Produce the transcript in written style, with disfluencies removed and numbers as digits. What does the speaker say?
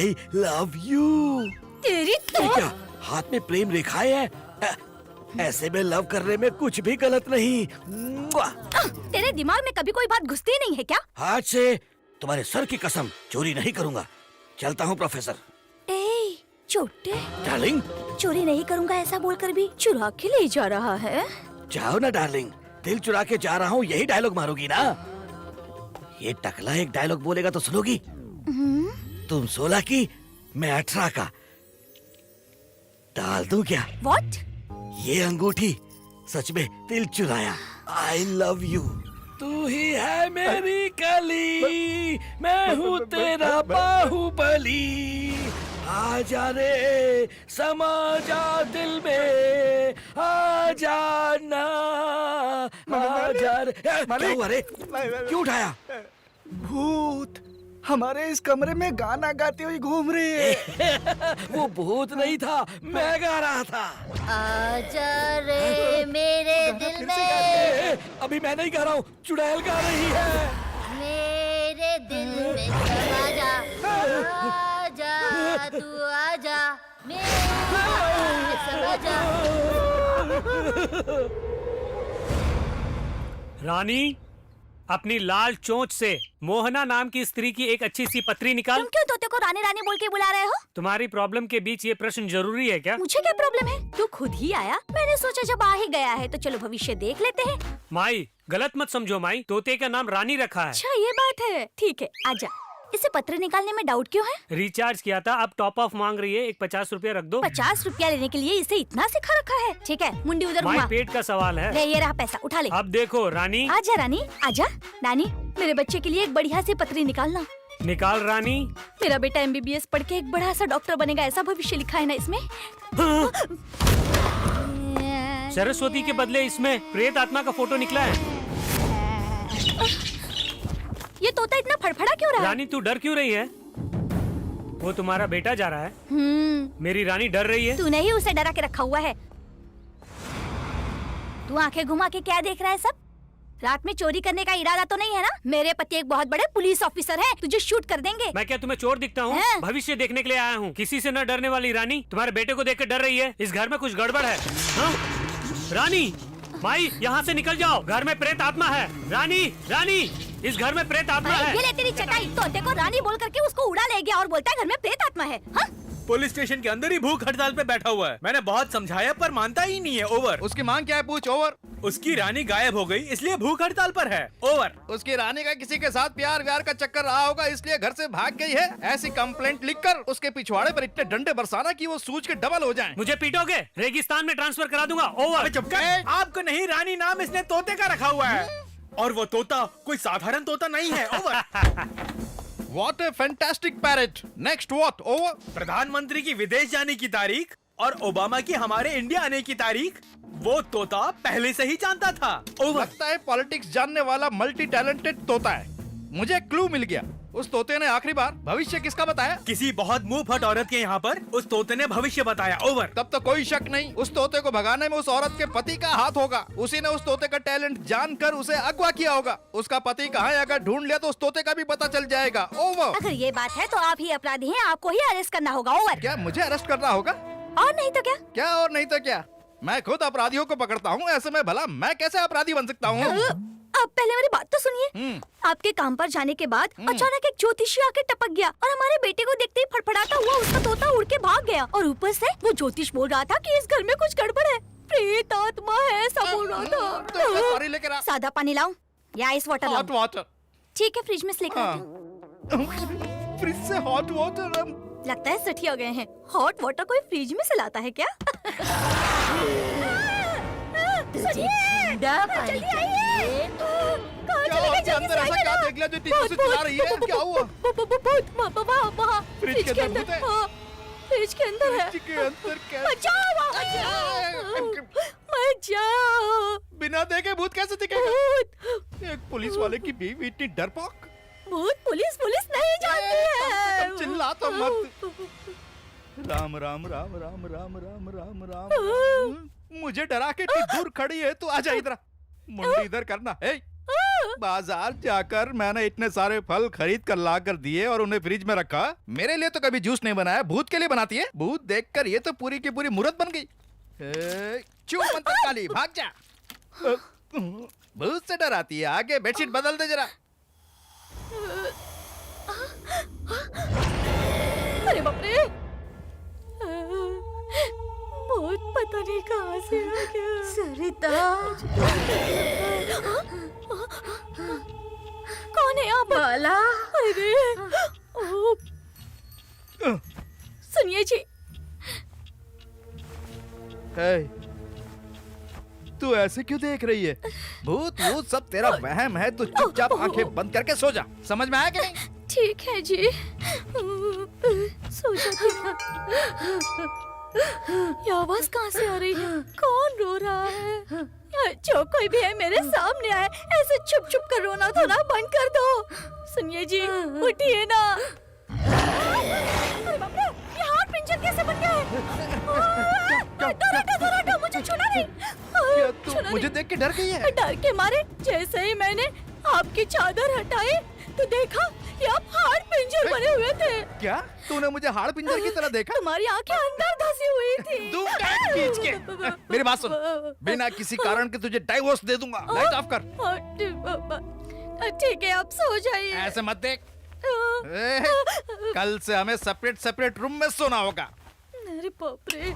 I love you. तेरी ये क्या हाथ में प्रेम रेखाएं हैं? ऐसे में लव करने में कुछ भी गलत नहीं। तेरे दिमाग में कभी कोई बात घुसती नहीं है क्या? आज से तुम्हारे सर की कसम चोरी नहीं करूंगा। चलता हूँ प्रोफेसर। ए, छोटे डार्लिंग, चोरी नहीं करूंगा ऐसा बोलकर भी चुरा के ले जा रहा है। जाओ ना डार्लिंग, दिल चुरा के जा रहा हूँ, यही डायलॉग मारोगी ना? ये टकला एक डायलॉग बोलेगा तो सुनोगी? तुम 16 की, मैं 18 का। डाल दूं क्या? What? ये अंगूठी सच में दिल चुराया। I love you. तू ही है मेरी कली, मैं हूँ तेरा बाहुबली। आजा रे समा जा दिल में, आ जाना आजा रे। क्या हुआ रे? क्यों उठाया? भूत हमारे इस कमरे में गाना गाते हुए घूम रही है। वो भूत नहीं था, मैं गा रहा था। आजा रे मेरे दिल में, अभी मैं नहीं गा रहा हूँ, चुड़ैल गा रही है। मेरे दिल में समा जा, आजा तू आजा, मेरे दिल में समा जा। रानी, अपनी लाल चोंच से मोहना नाम की स्त्री की एक अच्छी सी पत्री निकाल। तुम क्यों तोते को रानी रानी बोल के बुला रहे हो? तुम्हारी प्रॉब्लम के बीच ये प्रश्न जरूरी है क्या? मुझे क्या प्रॉब्लम है? तू खुद ही आया, मैंने सोचा जब आ ही गया है तो चलो भविष्य देख लेते हैं। माई, गलत मत समझो माई, तोते का नाम रानी रखा है। अच्छा ये बात है, ठीक है आजा। इसे पत्र निकालने में डाउट क्यों है? रिचार्ज किया था, अब टॉप ऑफ मांग रही है, एक 50 रुपया रख दो। 50 रुपया लेने के लिए इसे इतना सिखा रखा है? ठीक है, मुंडी उधर माई घुमा। पेट का सवाल है। ले ये रहा पैसा, उठा ले। अब देखो रानी। आजा रानी, आजा। रानी, मेरे बच्चे के लिए एक बढ़िया सी पत्री निकालना। निकाल रानी। मेरा बेटा MBBS पढ़ के एक बड़ा सा डॉक्टर बनेगा, ऐसा भविष्य लिखा है ना इसमें। सरस्वती के बदले इसमें प्रेत आत्मा का फोटो निकला है। ये तोता इतना फड़फड़ा क्यों रहा है? रानी, तू डर क्यों रही है? वो तुम्हारा बेटा जा रहा है। मेरी रानी डर रही है। तूने ही उसे डरा के रखा हुआ है। तू आंखें घुमा के क्या देख रहा है सब? रात में चोरी करने का इरादा तो नहीं है ना? मेरे पति एक बहुत बड़े पुलिस ऑफिसर हैं, तुझे शूट कर देंगे। मैं क्या तुम्हें चोर दिखता हूँ? हैं? भविष्य देखने के लिए आया हूँ। किसी से न डरने वाली रानी तुम्हारे बेटे को देख कर डर रही है। इस घर में कुछ गड़बड़ है। हाँ? रानी, माई यहाँ से निकल जाओ, घर में प्रेत आत्मा है। रानी, रानी, इस घर में प्रेत आत्मा है। ये ले तेरी चटाई। तोते को रानी बोल करके उसको उड़ा ले गया और बोलता है घर में प्रेत आत्मा है। हाँ? पुलिस स्टेशन के अंदर ही भूख हड़ताल पे बैठा हुआ है। मैंने बहुत समझाया पर मानता ही नहीं है। ओवर। उसकी मांग क्या है पूछ? ओवर। उसकी रानी गायब हो गई इसलिए भूख हड़ताल पर है। ओवर। उसकी रानी का किसी के साथ प्यार व्यार का चक्कर रहा होगा इसलिए घर से भाग गई है। ऐसी कंप्लेंट लिखकर उसके पिछवाड़े पर इतने डंडे बरसाना कि वो सूज के डबल हो जाएं। मुझे पीटोगे? रेगिस्तान में ट्रांसफर करा दूंगा। ओवर। चुप कर। आपको नहीं, रानी नाम इसने तोते का रखा हुआ है और वो तोता कोई साधारण तोता नहीं है। Over. What a fantastic parrot. Next what? Over. प्रधानमंत्री की विदेश जाने की तारीख और ओबामा की हमारे इंडिया आने की तारीख वो तोता पहले से ही जानता था। ओवर। लगता है पॉलिटिक्स जानने वाला मल्टी टैलेंटेड तोता है। मुझे क्लू मिल गया। उस तोते ने आखिरी बार भविष्य किसका बताया? किसी बहुत मुंह फट औरत के यहाँ पर उस तोते ने भविष्य बताया। ओवर। तब तो कोई शक नहीं, उस तोते को भगाने में उस औरत के पति का हाथ होगा। उसी ने उस तोते का टैलेंट जानकर उसे अगवा किया होगा। उसका पति कहाँ है अगर ढूंढ लिया तो उस तोते का भी पता चल जाएगा। ओवर। अगर ये बात है तो आप ही अपराधी हैं, आपको ही अरेस्ट करना होगा। ओवर। क्या मुझे अरेस्ट करना होगा? और नहीं तो क्या? क्या और नहीं तो क्या? मैं खुद अपराधियों को पकड़ता हूँ, ऐसे में भला मैं कैसे अपराधी बन सकता हूँ? आप पहले मेरी बात तो सुनिए। आपके काम पर जाने के बाद अचानक एक ज्योतिषी आके टपक गया और हमारे बेटे को देखते ही फड़फड़ाता हुआ उसका तोता उड़ के भाग गया। और ऊपर से वो ज्योतिष बोल रहा था कि इस घर में कुछ गड़बड़ है, प्रेत आत्मा है, सब बोल रहा था। सॉरी लेकर आ। सादा पानी लाऊं या आइस वाटर हॉट लाऊं? वाटर। ठीक है, फ्रिज में से लेकर आती हूं। फ्रिज से हॉट वाटर। लगता है सठी हो गए हैं। हॉट वाटर कोई फ्रिज में से लाता है क्या? जल्दी आइए। क्या अंदर ऐसा क्या देख लिया जो टीवी से चिल्ला रही है? क्या हुआ? वहाँ फ्रिज के अंदर भूत है? फ्रिज के अंदर है। फ्रिज के अंदर क्या? बचाओ। बिना देखे भूत कैसे दिखेगा? एक पुलिस वाले की बीवी इतनी डरपोक। भूत पुलिस नहीं जानती है। कम चिल्ला तो मत। राम राम राम राम राम राम राम राम। मुझे डरा के इतनी दूर खड़ी है, तू आजा इधर। मुंडी इधर करना। बाजार जाकर मैंने इतने सारे फल खरीद कर ला कर दिए और उन्हें फ्रिज में रखा। मेरे लिए तो कभी जूस नहीं बनाया, भूत के लिए बनाती है। भूत देखकर ये तो पूरी की पूरी मूर्त बन गई। चुप मंत्र काली, भाग जा। भूत से डराती है, आगे बेडशीट बदल दे जरा। अरे बाप रे, बहुत पता नहीं कहाँ से आ गया। सरिता, कौन है आप? बाला, अरे ओ, सुनिए जी, तू ऐसे क्यों देख रही है? भूत वूत सब तेरा वहम है। तू चुपचाप आंखें बंद करके सो जा। समझ में आया कि नहीं? ठीक है जी, सो जाती हूँ। ये आवाज कहाँ से आ रही है? कौन रो रहा है? जो कोई भी है मेरे सामने आए, ऐसे छुप छुप कर रोना थोड़ा बंद कर दो। सुनिए जी, उठिए ना। अरे बाप रे, ये हाथ पिंजर कैसे बन गया है? दौड़ाटा, मुझे छूना नहीं। क्या तू छूना मुझे नहीं। देख के डर गई है? डर के मारे जैसे ही मैंने आपकी चादर हटाई तो देखा कि आप हाथ पिंजर बने हुए थे। क्या तूने मुझे हाड़ पिंजर की तरह देखा? तुम्हारी आंखें अंदर धसी हुई थी। तू क्या खींच के? मेरी बात सुन, बिना किसी कारण के तुझे डाइवोर्स दे दूंगा। लाइट ऑफ कर। ठीक है, आप सो जाइए। ऐसे मत देख। कल से हमें सेपरेट सेपरेट रूम में सोना होगा। अरे बाप रे।